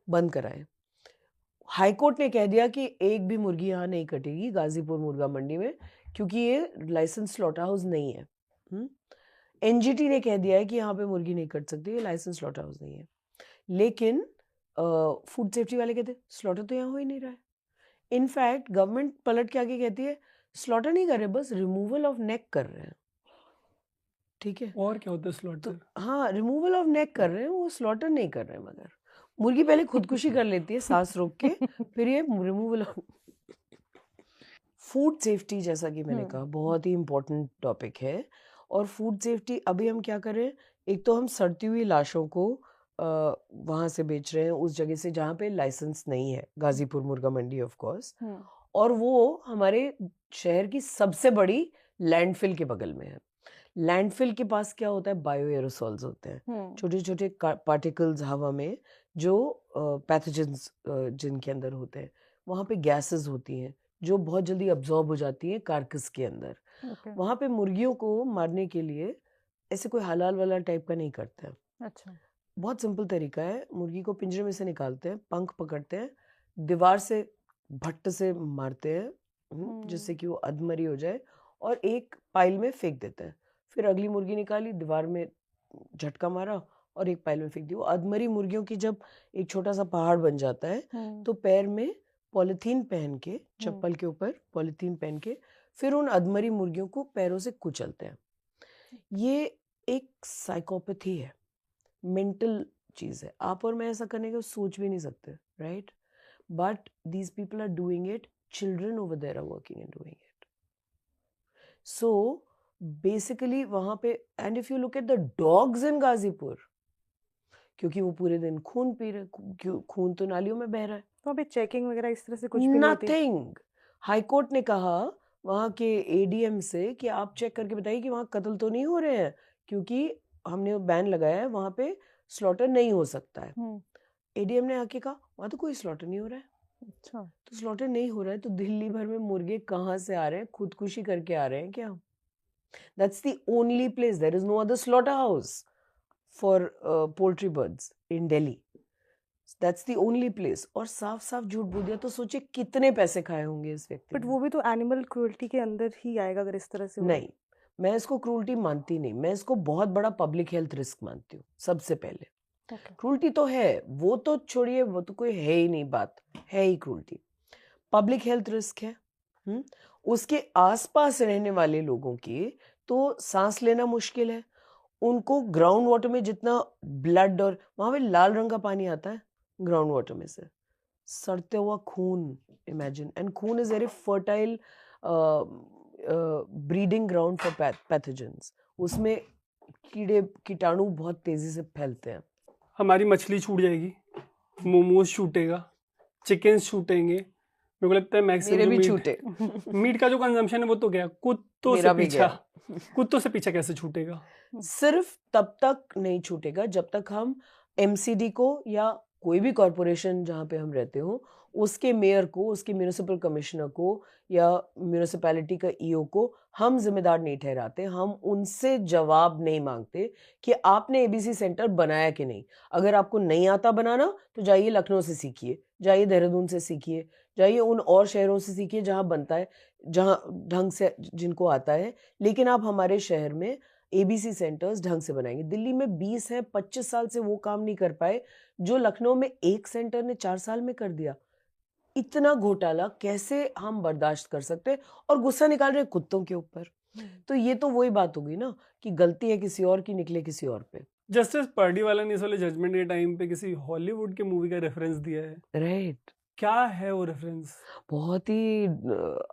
बंद कराएं। हाई कोर्ट ने कह दिया कि एक भी मुर्गी यहाँ नहीं कटेगी गाजीपुर मुर्गा मंडी में, क्योंकि ये लाइसेंस स्लॉटर हाउस नहीं है। एनजीटी ने कह दिया है कि यहाँ पे मुर्गी नहीं कट सकती, ये लाइसेंस स्लॉटर हाउस नहीं है। लेकिन फूड सेफ्टी वाले कहते हैं स्लॉटर तो यहाँ हो ही नहीं रहा है। इनफैक्ट गवर्नमेंट पलट के आगे कहती है स्लॉटर नहीं कर रहे, बस रिमूवल ऑफ नेक कर रहे हैं। ठीक है, और क्या होता है स्लॉटर? हाँ, रिमूवल ऑफ नेक कर रहे हैं, वो स्लॉटर नहीं कर रहे हैं। मगर मुर्गी पहले खुदकुशी कर लेती है सांस रोक के, फिर ये रिमूवल ऑफ। फूड सेफ्टी जैसा कि मैंने कहा बहुत ही इम्पोर्टेंट टॉपिक है। और फूड सेफ्टी अभी हम क्या कर रहे हैं, एक तो हम सड़ती हुई लाशों को वहाँ से बेच रहे हैं, उस जगह से जहाँ पे लाइसेंस नहीं है, गाजीपुर मुर्गा मंडी ऑफ कोर्स। और वो हमारे शहर की सबसे बड़ी लैंडफिल के बगल में है। लैंडफिल के पास क्या होता है, बायो एरोसॉल्स होते हैं, छोटे छोटे पार्टिकल्स हवा में जो पैथोजेंस जिनके अंदर होते हैं। वहाँ पे गैसेस होती हैं जो बहुत जल्दी अब्जॉर्ब हो जाती हैं कार्कस के अंदर। वहाँ पे मुर्गियों को मारने के लिए ऐसे कोई हलाल वाला टाइप का नहीं करते हैं। अच्छा, बहुत सिंपल तरीका है, मुर्गी को पिंजरे में से निकालते हैं, पंख पकड़ते हैं, दीवार से भट्ट से मारते हैं जिससे कि वो अधमरी हो जाए, और एक पाइल में फेंक देते हैं। फिर अगली मुर्गी निकाली, दीवार में झटका मारा और एक पाइल में फेंक दी। वो अधमरी मुर्गियों की जब एक छोटा सा पहाड़ बन जाता है तो पैर में पॉलिथीन पहन के, चप्पल के ऊपर पॉलिथीन पहन के, फिर उन अधमरी मुर्गियों को पैरों से कुचलते हैं। ये एक साइकोपैथी है, मेंटल चीज है। आप और मैं ऐसा करने का सोच भी नहीं सकते, right? But these people are doing it, children over there are working and doing it. So basically वहां पे, and if you look at the dogs in Ghazipur, क्योंकि वो पूरे दिन खून पी रहे, खून तो नालियों में बह रहा है, तो अभी चेकिंग वगैरह इस तरह से कुछ भी नहीं होती? नथिंग। हाई कोर्ट ने कहा वहाँ के एडीएम से कि आप चेक करके बताइए कि वहाँ कत्ल तो नहीं हो रहे हैं, क्योंकि हमने बैन लगाया है, वहां पे स्लॉटर नहीं हो सकता है। एडीएम ने आके कहा वहां तो कोई स्लॉटर नहीं हो रहा है। अच्छा, तो स्लॉटर नहीं हो रहा है तो दिल्ली भर में मुर्गे कहाँ से आ रहे हैं? खुदकुशी करके आ रहे हैं क्या? That's the only place, there is no other slaughter house for poultry birds in Delhi. That's the only place. और साफ साफ झूठ बोल दिया तो सोचे कितने पैसे खाए होंगे इस व्यक्ति बट ने। वो भी तो एनिमल क्रूएल्टी के अंदर ही आएगा अगर इस तरह से हुआ। नहीं, मैं इसको क्रूल्टी मानती नहीं, मैं इसको बहुत बड़ा पब्लिक हेल्थ रिस्क मानती हूँ। सबसे पहले Okay. क्रूल्टी तो है, वो तो छोड़िए, वो तो कोई है ही नहीं, बात है ही क्रूल्टी। पब्लिक हेल्थ रिस्क है। उसके आसपास रहने वाले लोगों की तो सांस लेना मुश्किल है। उनको ग्राउंड वाटर में जितना ब्लड, और वहां पे लाल रंग का पानी आता है ग्राउंड वाटर में से, सड़ते हुआ खून, इमेजिन। एंड खून is very fertile breeding ground for pathogens. उसमें कीड़े कीटाणु बहुत तेजी से फैलते हैं। हमारी मछली छूट जाएगी, मोमोज छूटेगा, चिकन छूटेंगे। मेरे को लगता है मैक्सिमम मेरे जो भी मीट छूटे। मीट का जो कंजम्पशन है वो तो गया, कुत्तों से मेरा भी पीछा। गया। कुत्तों से पीछा कैसे छूटेगा? सिर्फ तब तक नहीं छूटेगा जब तक हम एमसीडी को या कोई भी कॉरपोरेशन जहाँ पे हम रहते हो उसके मेयर को, उसके म्यूनिसिपल कमिश्नर को या म्यूनिसिपैलिटी का ईओ को हम जिम्मेदार नहीं ठहराते। हम उनसे जवाब नहीं मांगते कि आपने एबीसी सेंटर बनाया कि नहीं। अगर आपको नहीं आता बनाना तो जाइए लखनऊ से सीखिए, जाइए देहरादून से सीखिए, जाइए उन और शहरों से सीखिए जहाँ बनता है, जहाँ ढंग से जिनको आता है। लेकिन आप हमारे शहर में एबीसी सेंटर्स ढंग से बनाएंगे। दिल्ली में 20 हैं, 25 साल से वो काम नहीं कर पाए जो लखनऊ में एक सेंटर ने 4 साल में कर दिया। इतना घोटाला कैसे हम बर्दाश्त कर सकते हैं? और गुस्सा निकाल रहे कुत्तों के ऊपर। तो ये तो वही बात होगी ना कि गलती है किसी और की, निकले किसी और पे। जस्टिस पार्डीवाला ने इस वाले जजमेंट के टाइम पे किसी हॉलीवुड के मूवी का रेफरेंस दिया है। राइट। क्या है वो रेफरेंस? बहुत ही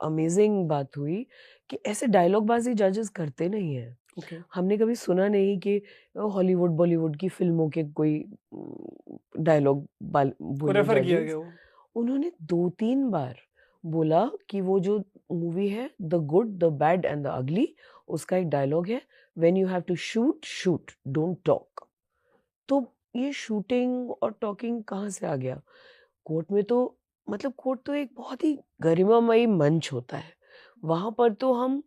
अमेजिंग बात हुई कि ऐसे डायलॉग बाजी जजेस करते नहीं है। ओके। हमने कभी सुना नहीं कि हॉलीवुड बॉलीवुड की फिल्मों के कोई डायलॉग बोले रेफर किया जजेस। गया वो। उन्होंने 2-3 बार बोला कि वो जो मूवी है the good the bad and the ugly, उसका एक डायलॉग है, when you have to shoot shoot don't talk. तो ये शूटिंग और टॉकिंग कहाँ से आ गया? कोर्ट में तो मतलब कोर्ट तो एक बहुत ही गरिमामयी मंच होता है। वहां पर तो हम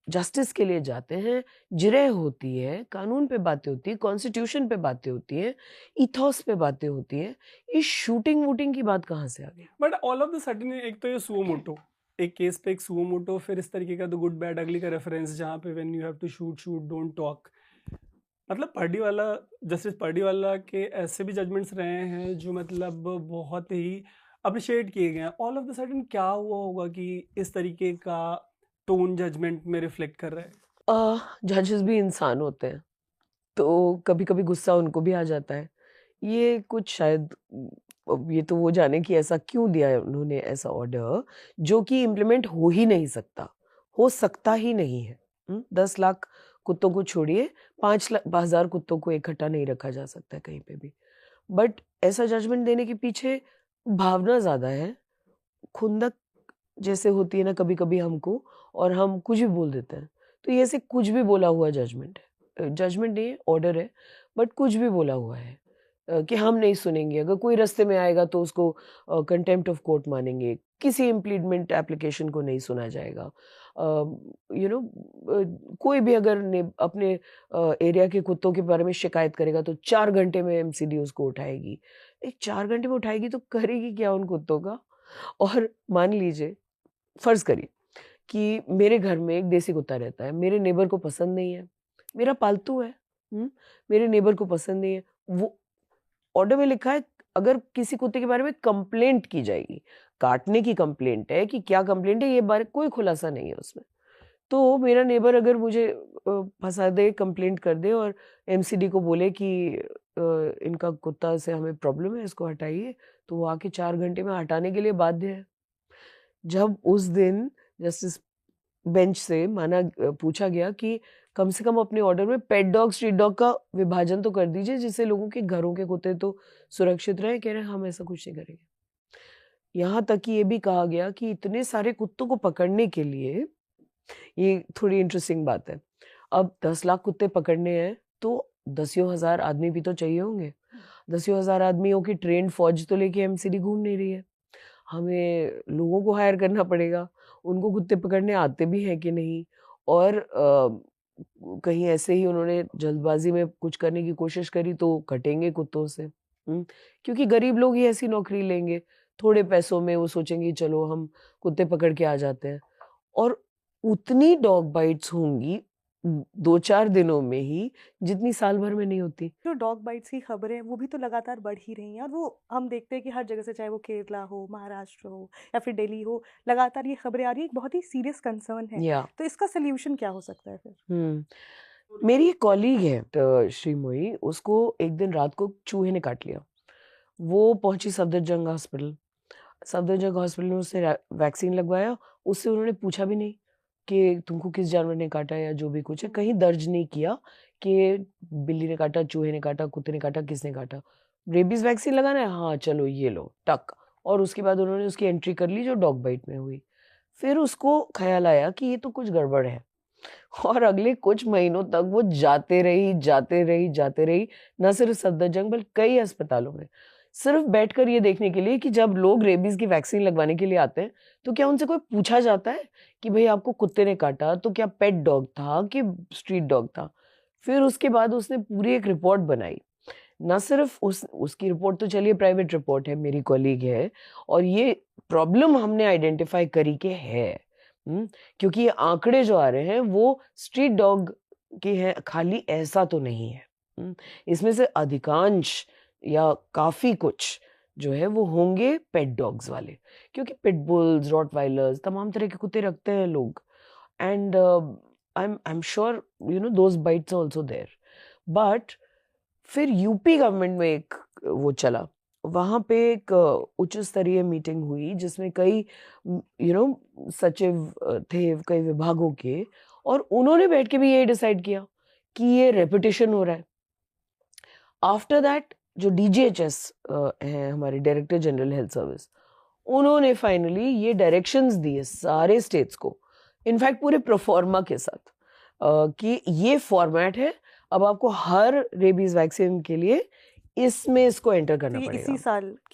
जस्टिस के लिए जाते हैं, जिरह होती है, कानून पे बातें होती है, कॉन्स्टिट्यूशन पे बातें होती है, इथॉस पे बातें होती है। ये शूटिंग वूटिंग की बात कहाँ से आ गई? But all of the sudden एक तो ये सुओ मोटो, एक केस पे एक सुओ मोटो, फिर इस तरीके का द गुड बैड अगली का रेफरेंस जहाँ पे when you have to shoot shoot don't talk. मतलब पार्डीवाला, जस्टिस पार्डीवाला के ऐसे भी जजमेंट्स रहे हैं जो मतलब बहुत ही अप्रिशिएट किए गए हैं। ऑल ऑफ द सडन क्या हुआ होगा कि इस तरीके का टोन जजमेंट में रिफ्लेक्ट कर रहा है? जजेस भी इंसान होते हैं तो कभी कभी गुस्सा उनको भी आ जाता है। ये कुछ शायद अब ये तो वो जाने कि ऐसा क्यों दिया है उन्होंने ऐसा ऑर्डर जो कि इम्प्लीमेंट हो ही नहीं सकता, हो सकता ही नहीं है। 10 लाख कुत्तों को छोड़िए, 5,000 कुत्तों को इकट्ठा नहीं रखा जा सकता है कहीं पे भी। बट ऐसा जजमेंट देने के पीछे भावना ज्यादा है, खुंदक जैसे होती है ना कभी कभी हमको, और हम कुछ भी बोल देते हैं। तो ये ऐसे कुछ भी बोला हुआ जजमेंट है, जजमेंट नहीं है, ऑर्डर है, बट कुछ भी बोला हुआ है कि हम नहीं सुनेंगे। अगर कोई रास्ते में आएगा तो उसको कंटेम्प्ट ऑफ कोर्ट मानेंगे, किसी इम्प्लीमेंट एप्लीकेशन को नहीं सुना जाएगा। कोई भी अगर अपने एरिया के कुत्तों के बारे में शिकायत करेगा तो 4 घंटे में एमसीडी उसको उठाएगी। 4 घंटे में उठाएगी तो करेगी क्या उन कुत्तों का? और मान लीजिए, फर्ज करिए कि मेरे घर में एक देसी कुत्ता रहता है, मेरे नेबर को पसंद नहीं है, मेरा पालतू है, मेरे नेबर को पसंद नहीं है। वो ऑर्डर में लिखा है अगर किसी कुत्ते के बारे में कंप्लेंट की जाएगी, काटने की कंप्लेंट है कि क्या कंप्लेंट है ये बारे कोई खुलासा नहीं है उसमें। तो मेरा नेबर अगर मुझे फंसा दे, कंप्लेंट कर दे और एमसीडी को बोले कि इनका कुत्ता से हमें प्रॉब्लम है, इसको हटाइए, तो वो आके 4 घंटे में हटाने के लिए बाध्य है। जब उस दिन जस्टिस बेंच से पूछा गया कि कम से कम अपने ऑर्डर में पेट डॉग स्ट्रीट डॉग का विभाजन तो कर दीजिए जिससे लोगों के घरों के कुत्ते तो सुरक्षित रहे, कह रहे हम ऐसा कुछ नहीं करेंगे। यहाँ तक कि ये भी कहा गया कि इतने सारे कुत्तों को पकड़ने के लिए, ये थोड़ी इंटरेस्टिंग बात है, अब 10 लाख कुत्ते पकड़ने हैं तो 10,000 आदमी भी तो चाहिए होंगे। 10,000 आदमियों की ट्रेंड फौज तो लेके एमसीडी घूम नहीं रही है। हमें लोगों को हायर करना पड़ेगा, उनको कुत्ते पकड़ने आते भी हैं कि नहीं, और कहीं ऐसे ही उन्होंने जल्दबाजी में कुछ करने की कोशिश करी तो कटेंगे कुत्तों से। क्योंकि गरीब लोग ही ऐसी नौकरी लेंगे, थोड़े पैसों में वो सोचेंगे चलो हम कुत्ते पकड़ के आ जाते हैं, और उतनी डॉग बाइट्स होंगी 2-4 दिनों में ही जितनी साल भर में नहीं होती। जो डॉग बाइट्स की खबरें हैं वो भी तो लगातार बढ़ ही रही हैं, और वो हम देखते हैं कि हर जगह से, चाहे वो केरला हो, महाराष्ट्र हो या फिर दिल्ली हो, लगातार ये खबरें आ रही है। एक बहुत ही सीरियस कंसर्न है। या तो इसका सोल्यूशन क्या हो सकता है फिर? मेरी एक कॉलीग है तो श्रीमोई, उसको एक दिन रात को चूहे ने काट लिया। वो पहुंची सफदरजंग हॉस्पिटल। सफदरजंग हॉस्पिटल में उसने वैक्सीन लगवाया। उससे उन्होंने पूछा भी नहीं कि तुमको किस जानवर ने काटा या जो भी कुछ है, कहीं दर्ज नहीं किया कि बिल्ली ने काटा, चूहे ने काटा, कुत्ते ने काटा, किसने काटा। रेबीज वैक्सीन लगाना है, हाँ चलो ये लो टक, और उसके बाद उन्होंने उसकी एंट्री कर ली जो डॉग बाइट में हुई। फिर उसको ख्याल आया कि ये तो कुछ गड़बड़ है, और अगले कुछ महीनों तक वो जाते रही, न सिर्फ सफदरजंग बल्कि कई अस्पतालों में, सिर्फ बैठकर ये देखने के लिए कि जब लोग रेबीज की वैक्सीन लगवाने के लिए आते हैं तो क्या उनसे कोई पूछा जाता है कि भाई आपको कुत्ते ने काटा तो क्या पेट डॉग था कि स्ट्रीट डॉग था। फिर उसके बाद उसने पूरी एक रिपोर्ट बनाई। ना सिर्फ उसकी रिपोर्ट तो चलिए प्राइवेट रिपोर्ट है, मेरी कॉलीग है, और ये प्रॉब्लम हमने आइडेंटिफाई करी के है। क्योंकि ये आंकड़े जो आ रहे हैं वो स्ट्रीट डॉग के हैं खाली, ऐसा तो नहीं है। इसमें से अधिकांश या काफी कुछ जो है वो होंगे पेट डॉग्स वाले, क्योंकि पिटबुल्स, रॉटवाइलर्स, तमाम तरह के कुत्ते रखते हैं लोग, and I am sure you know those bites also there. But फिर यूपी गवर्नमेंट में एक वो चला, वहाँ पे एक उच्च स्तरीय मीटिंग हुई जिसमें कई सचिव थे कई विभागों के, और उन्होंने बैठ के भी ये डिसाइड किया कि ये रेपुटेशन हो रहा है। आफ्टर दैट जो DGHS हैं, हमारे डायरेक्टर जनरल हेल्थ सर्विस, उन्होंने फाइनली ये डायरेक्शंस दिए सारे स्टेट्स को, इनफैक्ट पूरे प्रोफॉर्मा के साथ, कि ये फॉर्मेट है, अब आपको हर रेबीज वैक्सीन के लिए इसमें इसको एंटर करना तो ये पड़ेगा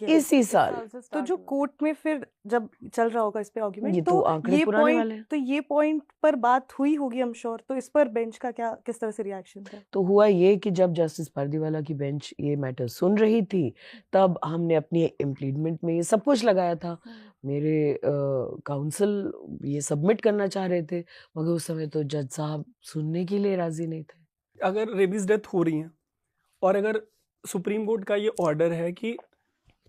इसी साल तो जो कोर्ट में फिर जब चल रहा होगा इस पे आर्गुमेंट, ये तो आंकड़े पुराने वाले हैं। तो ये पॉइंट पर बात हुई होगी हम श्योर। तो इस पर बेंच का क्या, किस तरह से रिएक्शन था? तो हुआ ये कि जब जस्टिस पारदीवाला की बेंच ये मैटर सुन रही थी, तब हमने अपनी इम्प्लीडमेंट में ये सब कुछ लगाया था। मेरे काउंसिल ये सबमिट करना चाह रहे थे, मगर उस समय तो जज साहब सुनने के लिए राजी नहीं थे। अगर रेबीज डेथ हो रही है और अगर सुप्रीम कोर्ट का ये ऑर्डर है कि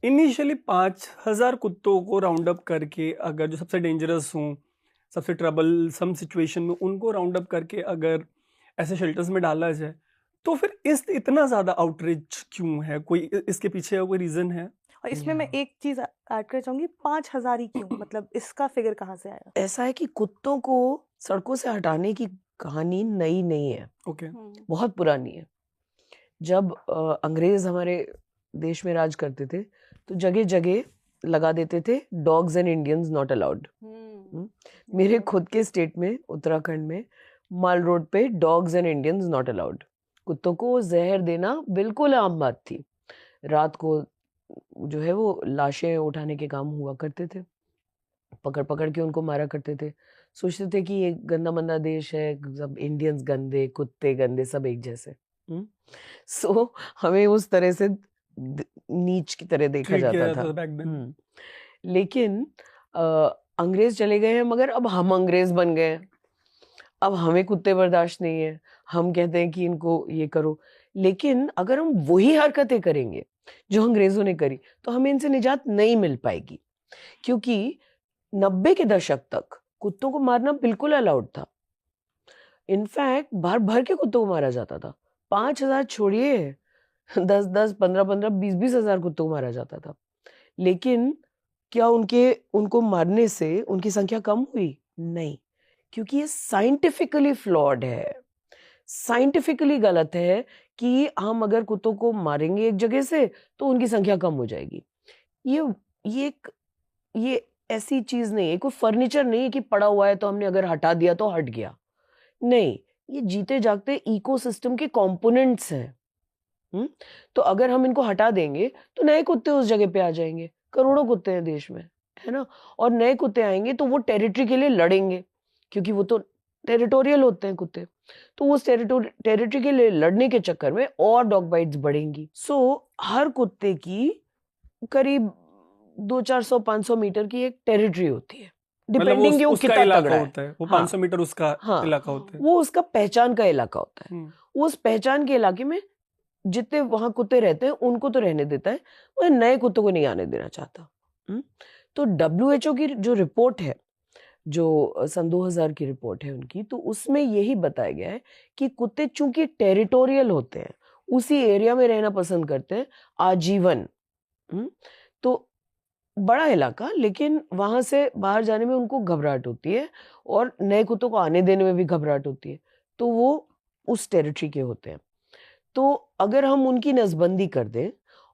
इनिशियली 5,000 कुत्तों को राउंड अप करके, अगर जो सबसे डेंजरस हों, सबसे ट्रबल सम सिचुएशन में, उनको राउंड अप करके अगर ऐसे शेल्टर्स में डाला जाए, तो फिर इतना ज़्यादा आउटरीच क्यों है? कोई इसके पीछे कोई रीज़न है? और इसमें मैं एक चीज ऐड करना चाहूंगी, 5,000 ही क्यों? मतलब इसका फिगर कहाँ से आया? ऐसा है कि कुत्तों को सड़कों से हटाने की कहानी नई नहीं है, ओके, बहुत पुरानी है। जब अंग्रेज हमारे देश में राज करते थे तो जगह जगह लगा देते थे dogs and Indians not allowed. मेरे खुद के स्टेट में, उत्तराखंड में, माल रोड पे dogs and Indians not allowed. कुत्तों को जहर देना बिल्कुल आम बात थी। रात को जो है वो लाशें उठाने के काम हुआ करते थे, पकड़ पकड़ के उनको मारा करते थे। सोचते थे कि ये गंदा मंदा देश है, सब इंडियंस गंदे, कुत्ते गंदे, सब एक जैसे। सो हमें उस तरह से नीच की तरह देखा जाता था। लेकिन अंग्रेज चले गए हैं, मगर अब हम अंग्रेज बन गए हैं। अब हमें कुत्ते बर्दाश्त नहीं है, हम कहते हैं कि इनको ये करो। लेकिन अगर हम वही हरकतें करेंगे जो अंग्रेजों ने करी तो हमें इनसे निजात नहीं मिल पाएगी, क्योंकि 90 के दशक तक कुत्तों को मारना बिल्कुल अलाउड था। इनफैक्ट भर भर के कुत्तों को मारा जाता था। 5,000 छोड़िए, 10-10, 15-15, 20-20 हजार कुत्तों को मारा जाता था। लेकिन क्या उनको मारने से उनकी संख्या कम हुई? नहीं, क्योंकि ये साइंटिफिकली फ्लॉड है, साइंटिफिकली गलत है कि हम अगर कुत्तों को मारेंगे एक जगह से तो उनकी संख्या कम हो जाएगी। ये ऐसी चीज नहीं है, कोई फर्नीचर नहीं है कि पड़ा हुआ है तो हमने अगर हटा दिया तो हट गया। नहीं, ये जीते जागते इकोसिस्टम के कंपोनेंट्स हैं। तो अगर हम इनको हटा देंगे तो नए कुत्ते उस जगह पे आ जाएंगे। करोड़ों कुत्ते हैं देश में, है ना, और नए कुत्ते आएंगे तो वो टेरिटरी के लिए लड़ेंगे, क्योंकि वो तो टेरिटोरियल होते हैं कुत्ते। तो उस टेरिटरी के लिए लड़ने के चक्कर में और डॉग बाइट्स बढ़ेंगी। सो हर कुत्ते की करीब 200-400-500 मीटर की एक टेरिटरी होती है, मतलब डिपेंडिंग वो उसका कितना इलाका तगड़ा है। होता है, वो हाँ 500 मीटर उसका हाँ, इलाका होता है। वो उसका पहचान का इलाका होता है। हम्म। उस पहचान के इलाके में जितने वहां कुत्ते रहते हैं उनको तो रहने देता है, वो नए कुत्तों को नहीं आने देना चाहता। तो WHO की जो रिपोर्ट है, जो सन 2000 की रिपोर्ट है उनकी, तो उसमें यही बताया गया है कि कुत्ते चूंकि टेरिटोरियल होते हैं, उसी एरिया में रहना पसंद करते हैं आजीवन। तो बड़ा इलाका, लेकिन वहां से बाहर जाने में उनको घबराहट होती है और नए कुत्तों को आने देने में भी घबराहट होती है, तो वो उस टेरिटरी के होते हैं। तो अगर हम उनकी नसबंदी कर दें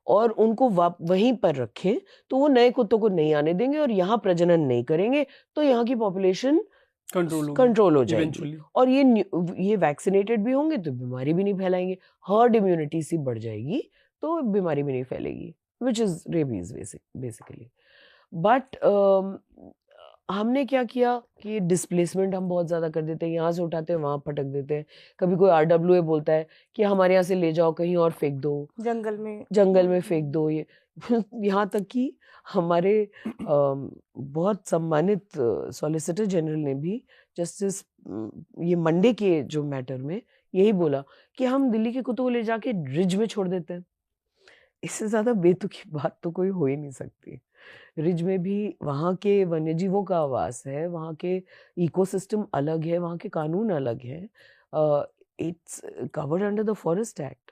और उनको वहीं पर रखें तो वो नए कुत्तों को नहीं आने देंगे और यहाँ प्रजनन नहीं करेंगे, तो यहाँ की पॉपुलेशन कंट्रोल हो जाएगी। eventually। और ये वैक्सीनेटेड भी होंगे तो बीमारी भी नहीं फैलाएंगे, हर्ड इम्यूनिटी सी बढ़ जाएगी तो बीमारी भी नहीं फैलेगी, which is rabies basically. But हमने क्या किया कि डिस्प्लेसमेंट हम बहुत ज़्यादा कर देते हैं, यहाँ से उठाते हैं वहाँ पटक देते हैं। कभी कोई RWA बोलता है कि हमारे यहाँ से ले जाओ कहीं और फेंक दो, जंगल में फेंक दो। ये यहाँ तक कि हमारे बहुत सम्मानित सॉलिसिटर जनरल ने भी जस्टिस ये मंडे के जो मैटर में यही बोला कि हम दिल्ली के कुत्तों को ले जाके रिज में छोड़ देते हैं। इससे ज़्यादा बेतुकी बात तो कोई हो ही नहीं सकती। रिज में भी वहाँ के वन्यजीवों का आवास है, वहाँ के इकोसिस्टम अलग है, वहाँ के कानून अलग है। It's covered under the forest act.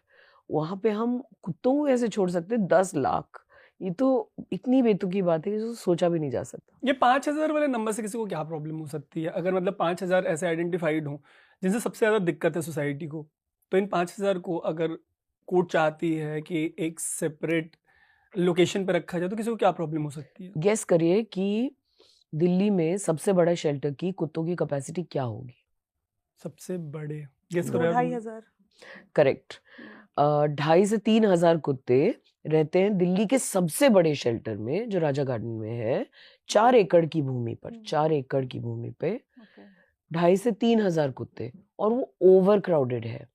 वहाँ पे हम कुत्तों को कैसे छोड़ सकते हैं 10 लाख? ये तो इतनी बेतुकी बात है कि जो सोचा भी नहीं जा सकता। ये 5000 वाले नंबर से किसी को क्या प्रॉब्लम हो सकती है? अगर मतलब 5000 ऐसे आइडेंटिफाइड हों जिनसे सबसे ज़्यादा दिक्कत है सोसाइटी को, तो इन 5000 को अगर कोर्ट चाहती है कि एक सेपरेट लोकेशन पे रखा जाए तो किसी को क्या प्रॉब्लम हो सकती है? गेस करिए कि दिल्ली में सबसे बड़ा शेल्टर की कुत्तों की कैपेसिटी क्या होगी? सबसे बड़े गेस करो 2-2,500। करेक्ट। 2,500 से 3,000 कुत्ते रहते हैं दिल्ली के सबसे बड़े शेल्टर में, जो राजा गार्डन में है, 4 एकड़ की भूमि पर। 4 एकड़ की भूमि पे 2,500 से 3,000 कुत्ते, और वो ओवर क्राउडेड है।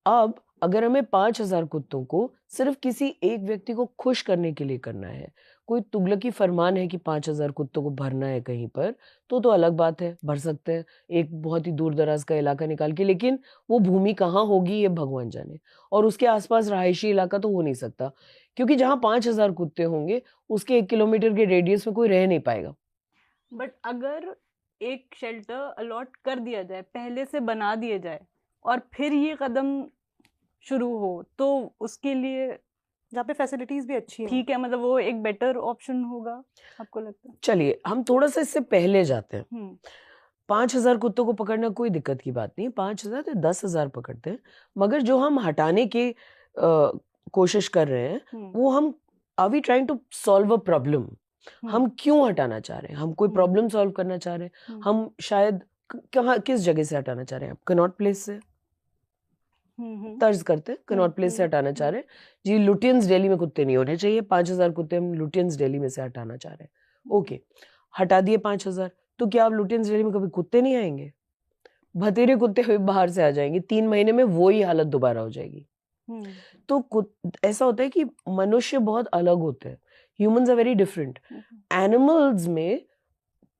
अब अगर हमें 5,000 कुत्तों को सिर्फ किसी एक व्यक्ति को खुश करने के लिए करना है, कोई तुगलकी फरमान है कि 5,000 कुत्तों को भरना है कहीं पर, तो अलग बात है, भर सकते हैं एक बहुत ही दूर दराज का इलाका निकाल के, लेकिन वो भूमि कहाँ होगी ये भगवान जाने, और उसके आसपास रहायशी इलाका तो हो नहीं सकता, क्योंकि जहाँ 5,000 कुत्ते होंगे उसके 1 किलोमीटर के रेडियस में कोई रह नहीं पाएगा। बट अगर एक शेल्टर अलॉट कर दिया जाए, पहले से बना दिया जाए, और फिर ये कदम शुरू हो, तो उसके लिए जहाँ पे फैसिलिटीज भी अच्छी हैं। ठीक है, मतलब वो एक बेटर ऑप्शन होगा, आपको लगता है? चलिए हम थोड़ा सा इससे पहले जाते हैं। 5,000 कुत्तों को पकड़ना कोई दिक्कत की बात नहीं, 5,000 या 10,000 पकड़ते हैं, मगर जो हम हटाने की कोशिश कर रहे हैं वो हम are we trying to solve a problem. हम क्यों हटाना चाह रहे हैं? हम कोई प्रॉब्लम सॉल्व करना चाह रहे हैं। हम शायद कहाँ किस जगह से हटाना चाह रहे हैं? आप कनॉट प्लेस से तर्ज करते हैं, कनॉट प्लेस से हटाना चाह रहे हैं जी। लुटियंस दिल्ली में कुत्ते नहीं होने चाहिए, 5,000 कुत्ते हम लुटियंस दिल्ली में से हटाना चाह रहे हैं। ओके, हटा दिए 5,000, तो क्या अब लुटियंस दिल्ली में कभी कुत्ते नहीं आएंगे? भतेरे कुत्ते बाहर से आ जाएंगे, 3 महीने में वही हालत दोबारा हो जाएगी। तो ऐसा होता है कि मनुष्य बहुत अलग होते हैं, humans are very different. Animals में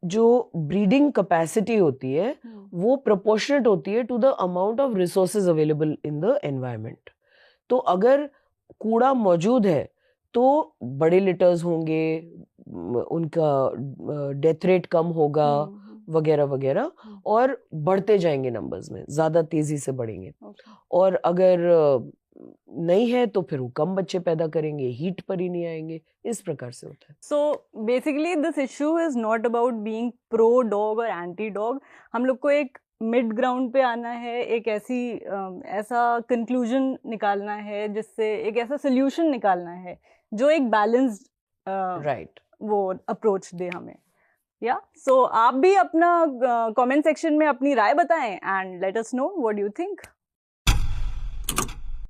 जो ब्रीडिंग कैपेसिटी होती है वो प्रोपोर्शनेट होती है to the amount of resources available in the environment. तो अगर कूड़ा मौजूद है तो बड़े लिटर्स होंगे, उनका डेथ रेट कम होगा वगैरह वगैरह, और बढ़ते जाएंगे नंबर्स में, ज्यादा तेजी से बढ़ेंगे। और अगर नहीं है तो फिर वो कम बच्चे पैदा करेंगे, हीट पर ही नहीं आएंगे, इस प्रकार से होता है। So basically this issue is not about being pro dog और एंटी डॉग। हम लोग को एक मिड ग्राउंड पे आना है, एक ऐसा कंक्लूजन निकालना है, जिससे एक ऐसा सोल्यूशन निकालना है जो एक बैलेंस्ड राइट वो अप्रोच दे हमें। या सो आप भी अपना कमेंट सेक्शन में अपनी राय बताएं and let us know what you think.